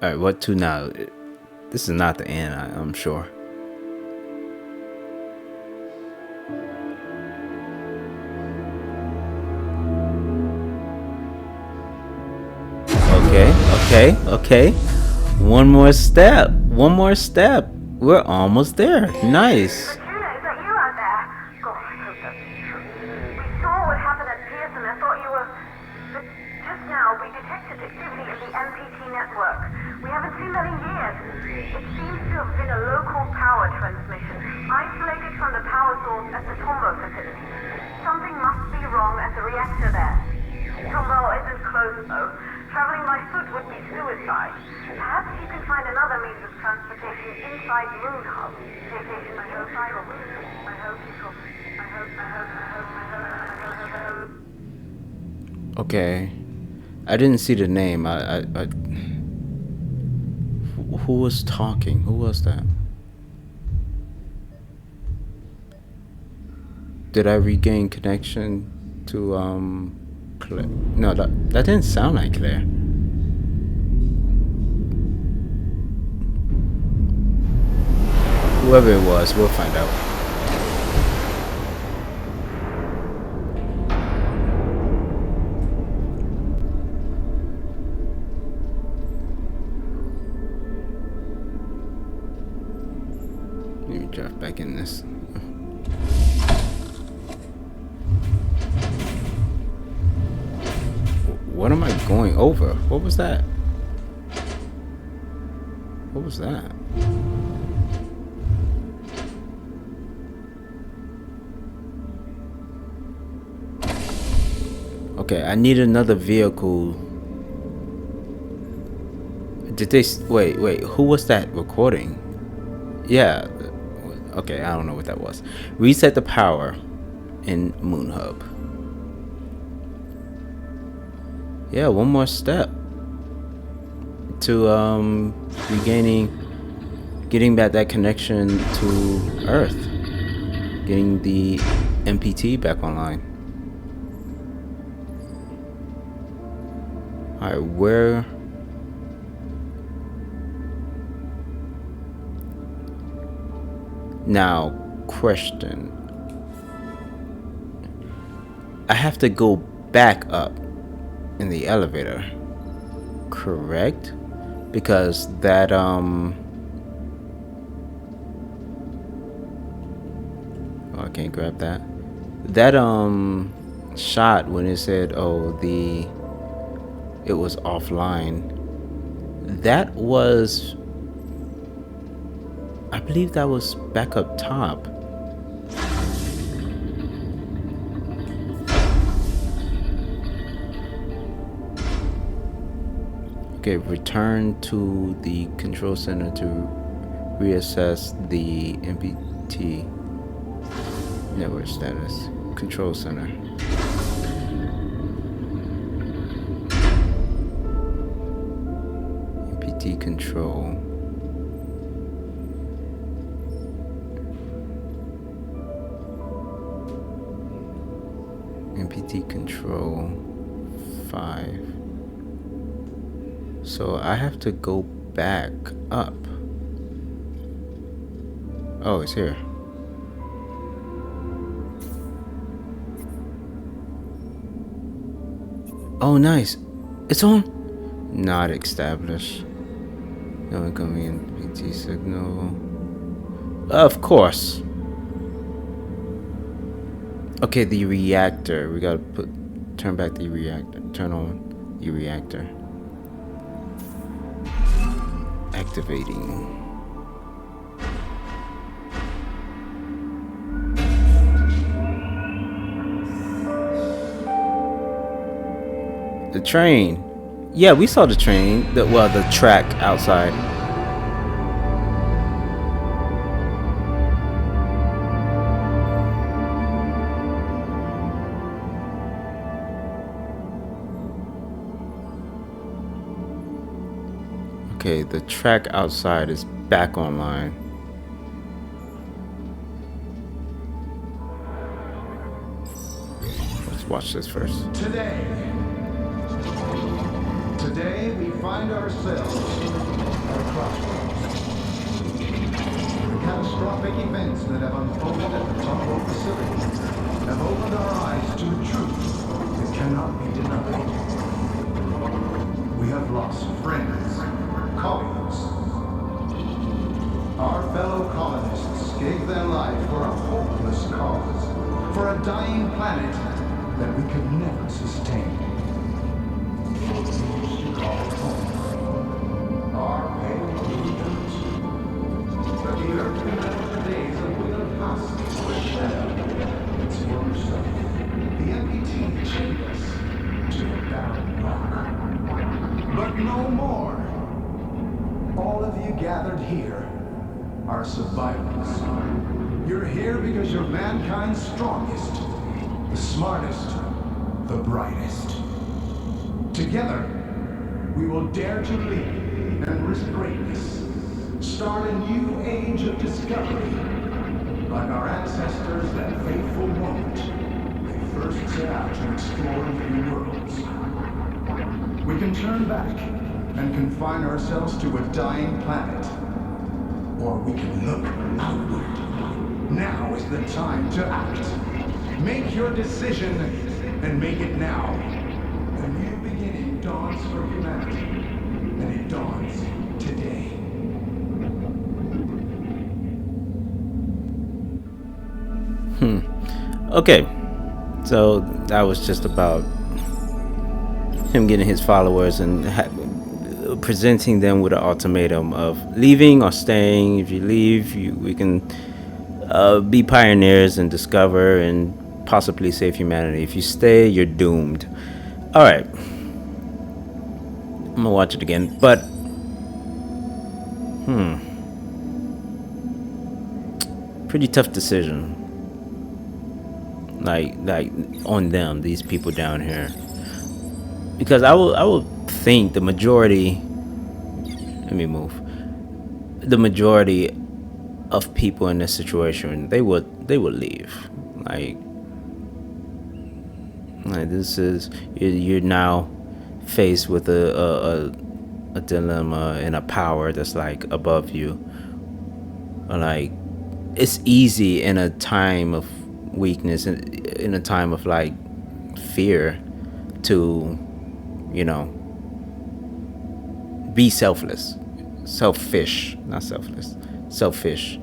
Alright, what to now? This is not the end, I'm sure. Okay. One more step. We're almost there. Nice. Fortuna, is that you out there? God, I hope that's true. We saw what happened at Pearson. I thought you were... But just now, we detected activity in the M.P.P network. We haven't seen that in years. It seems to have been a local power transmission, isolated from the power source at the Tombow facility. Something must be wrong at the reactor there. Tombow isn't close, though. Traveling by foot would be suicide. Perhaps you can find another means of transportation inside Moon Hub. Vacation, I hope you Okay. I didn't see the name. Who was talking? Who was that? Did I regain connection to Claire? No, that didn't sound like Claire. Whoever it was, we'll find out. Let me drive back in this. What am I going over? What was that? What was that? Okay, I need another vehicle. Did they... Wait. Who was that recording? Yeah. Okay, I don't know what that was. Reset the power in Moon Hub. Yeah, one more step to getting back that connection to Earth, getting the MPT back online. All right, where? Now, question. I have to go back up in the elevator, correct? Because that oh, I can't grab that. That shot when it said, oh, it was offline. That was, I believe that was back up top. Okay, return to the control center to reassess the MPT network status. Control center. MPT control. MPT control 5. So I have to go back up. Oh, it's here. Oh, nice. It's on. Not established. No incoming MPT signal. Of course. Okay, the reactor. We gotta turn back the reactor. Turn on the reactor. Activating. The train. Yeah, we saw the train. The track outside. Okay, the track outside is back online. Let's watch this first. Today Today we find ourselves at a crossroads. The catastrophic events that have unfolded at the Tumble facility have opened our eyes to a truth that cannot be denied. We have lost friends, colleagues. Our fellow colonists gave their life for a hopeless cause, for a dying planet that we could never sustain. We used to call it home. Our pale blue dirt. But the earth remembers the days of withered husks with shadow its former self. The M.B.P chained us to a barren rock. But no more. All of you gathered here are survivors. You're here because you're mankind's strongest, the smartest, the brightest. Together, we will dare to lead and risk greatness. Start a new age of discovery. Like our ancestors that fateful moment they first set out to explore new worlds. We can turn back and confine ourselves to a dying planet. Or we can look outward. Now is the time to act. Make your decision and make it now. A new beginning dawns for humanity, and it dawns today. Okay, so that was just about him getting his followers and presenting them with an ultimatum of leaving or staying. If you leave, we can be pioneers and discover and possibly save humanity. If you stay, you're doomed. All right, I'm gonna watch it again, but pretty tough decision. Like on them, these people down here, because I will think the majority. Let me move. The majority of people in this situation, they would leave. Like this is you're now faced with a dilemma and a power that's like above you. Like it's easy in a time of weakness, in a time of like fear, to be selfish. Not selfless, selfish.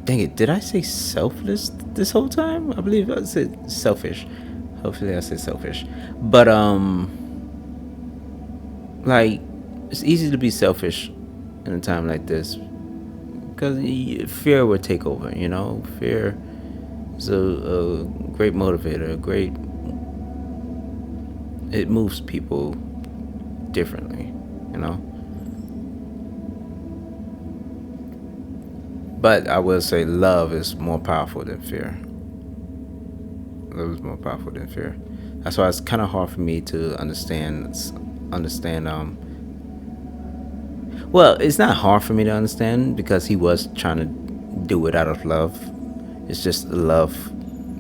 Dang it, did I say selfless this whole time? I believe I said selfish. Hopefully I said selfish. But like it's easy to be selfish in a time like this because fear would take over. Fear is a great motivator, it moves people differently. But I will say love is more powerful than fear. Love is more powerful than fear. That's why it's kind of hard for me to understand. Well, it's not hard for me to understand because he was trying to do it out of love. It's just love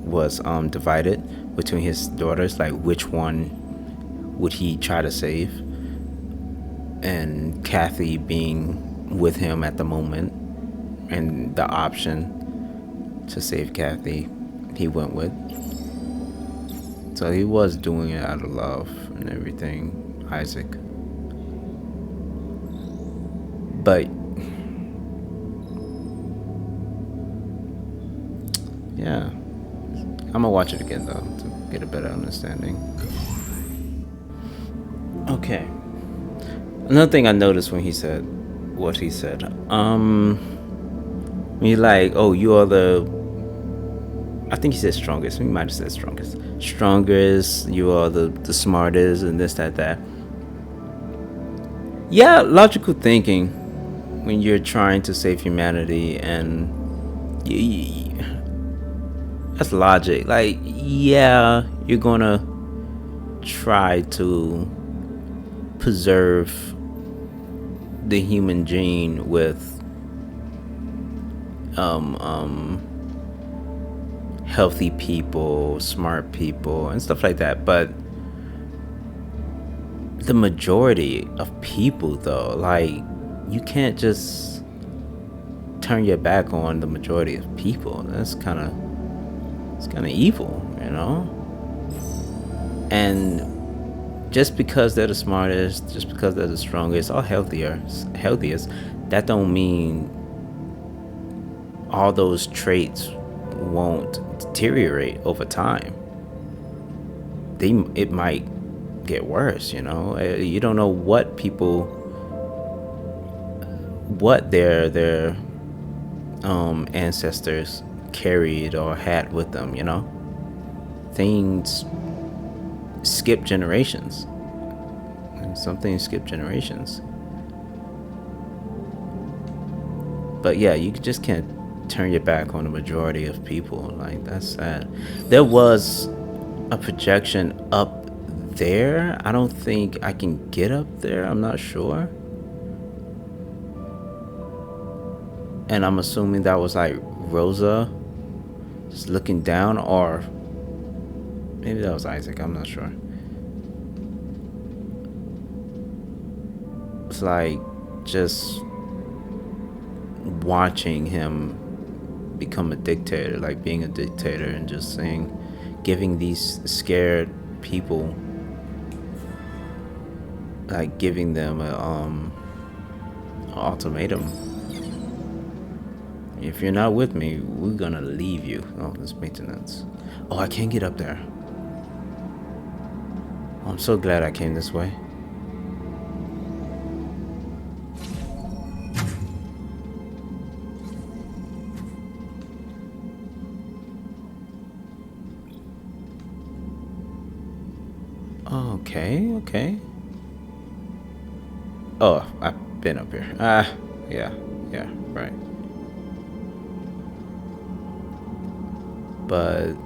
was divided between his daughters. Like which one would he try to save? And Kathy being with him at the moment, and the option to save Kathy, he went with. So he was doing it out of love and everything, Isaac. But yeah, I'm gonna watch it again though to get a better understanding. Okay. Another thing I noticed when he said what he said, he's like, oh, you are the, I think he said strongest. He might have said strongest. Strongest, you are the smartest, and this, that. Yeah, logical thinking when you're trying to save humanity, and that's logic. Like, yeah, you're gonna try to preserve the human gene with healthy people, smart people, and stuff like that. But the majority of people, though, like, you can't just turn your back on the majority of people. It's kind of evil, you know? And just because they're the smartest, just because they're the strongest, or healthiest, that don't mean all those traits won't deteriorate over time. It might get worse, you know? You don't know what their ancestors carried or had with them, you know? Things skip generations. And some things skip generations. But yeah, you just can't turn your back on the majority of people. Like, that's sad. There was a projection up there. I don't think I can get up there. I'm not sure. And I'm assuming that was like Rosa just looking down, or maybe that was Isaac. I'm not sure. It's like just watching him become a dictator, like being a dictator, and just giving these scared people, like giving them an ultimatum. If you're not with me, we're gonna leave you. Oh, this maintenance. Oh, I can't get up there. Oh, I'm so glad I came this way. Okay. Oh, I've been up here. Yeah, right. But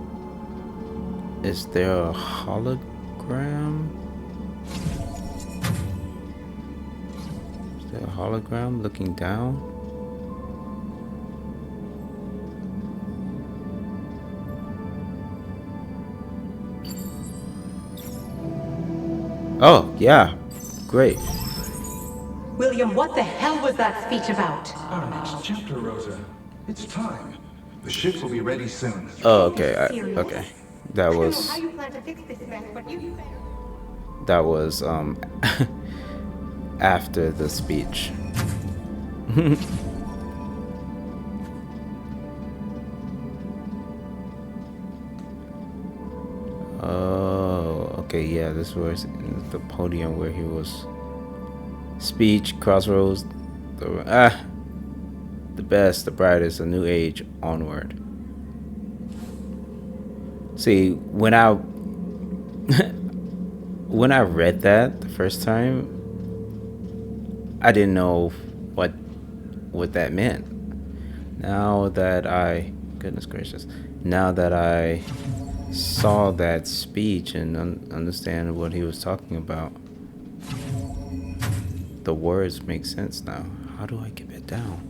is there a hologram? Is there a hologram looking down? Oh, yeah. Great. William, what the hell was that speech about? Our next chapter, Rosa. It's time. The ship will be ready soon. Oh, okay. Okay. That was. How you plan to fix this mess, but you better. That was after the speech. Oh, okay. Yeah, this was the podium where he was. Speech, crossroads, the best, the brightest, a new age onward. See, when I read that the first time, I didn't know what that meant. Now that goodness gracious, now that I saw that speech and understand what he was talking about, the words make sense now. How do I get it down?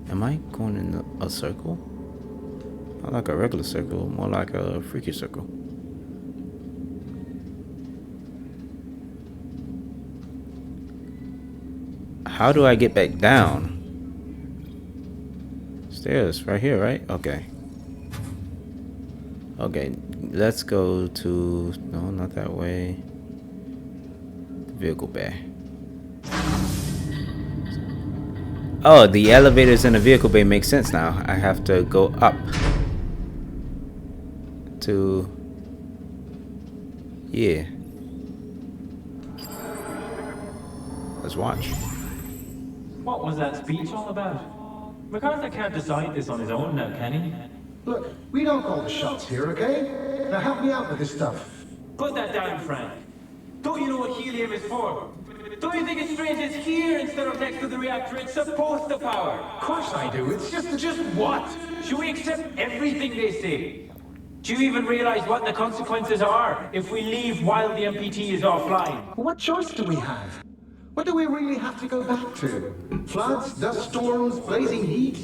Am I going in a circle? Not like a regular circle, more like a freaky circle. How do I get back down? Stairs, right here, right? Okay. Okay, let's go to... No, not that way. The vehicle bay. Oh, the elevators in the vehicle bay make sense now. I have to go up to... Yeah. Let's watch. What was that speech all about? MacArthur can't decide this on his own now, can he? Look, we don't call the shots here, okay? Now help me out with this stuff. Put that down, Frank. Don't you know what helium is for? Don't you think it's strange it's here instead of next to the reactor it's supposed to power? Of course I do. It's just what? Should we accept everything they say? Do you even realize what the consequences are if we leave while the MPT is offline? What choice do we have? What do we really have to go back to? Floods, dust storms, blazing heat?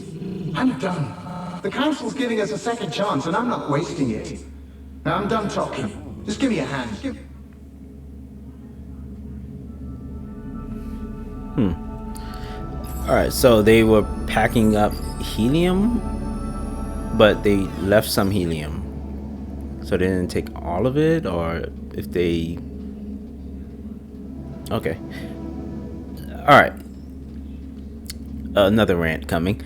I'm done. The Council's giving us a second chance, and I'm not wasting it. Now I'm done talking. Just give me a hand. Alright, so they were packing up helium, but they left some helium. So they didn't take all of it, or if they... Okay. Alright. Another rant coming.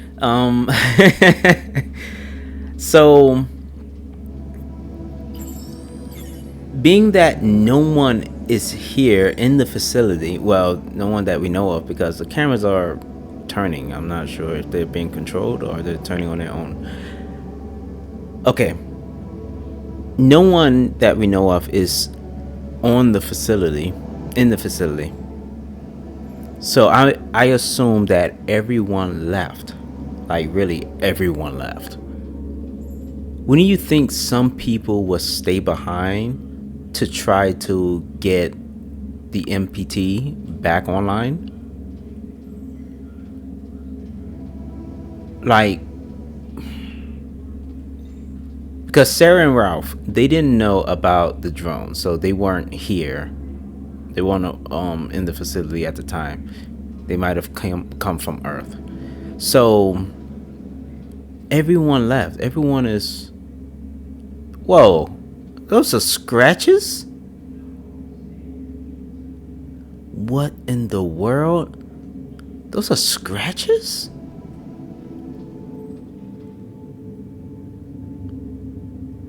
So... being that no one is here in the facility, well, no one that we know of, because the cameras are turning. I'm not sure if they're being controlled or they're turning on their own. Okay. No one that we know of is on the facility, in the facility. So I assume that everyone left. Like, really, everyone left. Wouldn't you think some people would stay behind to try to get the MPT back online? Like, because Sarah and Ralph, they didn't know about the drone, so they weren't here. They weren't in the facility at the time. They might have come from Earth. So everyone left. Everyone is... Whoa. Those are scratches? What in the world? Those are scratches?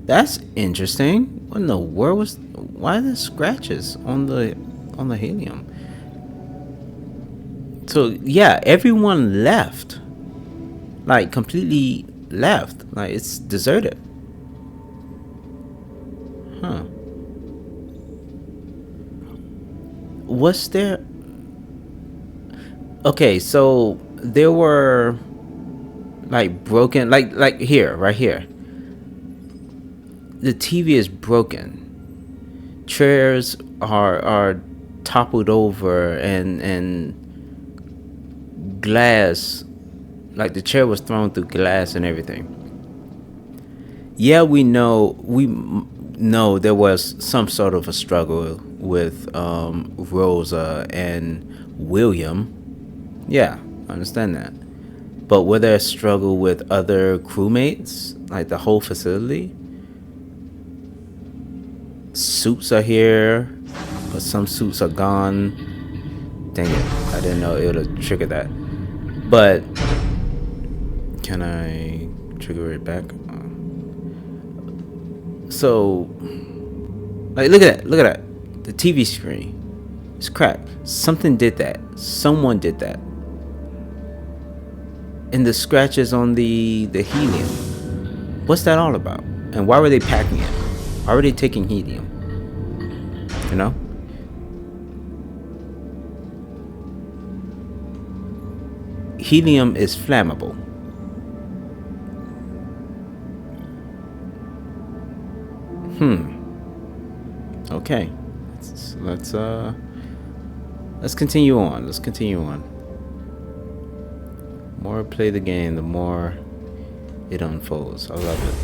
That's interesting. What in the world was... Why are there scratches on the helium? So yeah, everyone left. Like, completely left. Like, it's deserted. Huh. Was there... Okay, so there were like broken, like here, right here. The TV is broken. Chairs are toppled over, and glass, like the chair was thrown through glass and everything. Yeah, we know there was some sort of a struggle with Rosa and William. Yeah, I understand that. But were there a struggle with other crewmates, like the whole facility? Suits are here, but some suits are gone. Dang it, I didn't know it would trigger that. But can I trigger it back? So, like, look at that. The TV screen is cracked. Something did that. Someone did that. And the scratches on the helium. What's that all about? And why were they packing it? Why were they taking helium? You know? Helium is flammable. Okay. Let's continue on. Let's continue on. The more I play the game, the more it unfolds. I love it.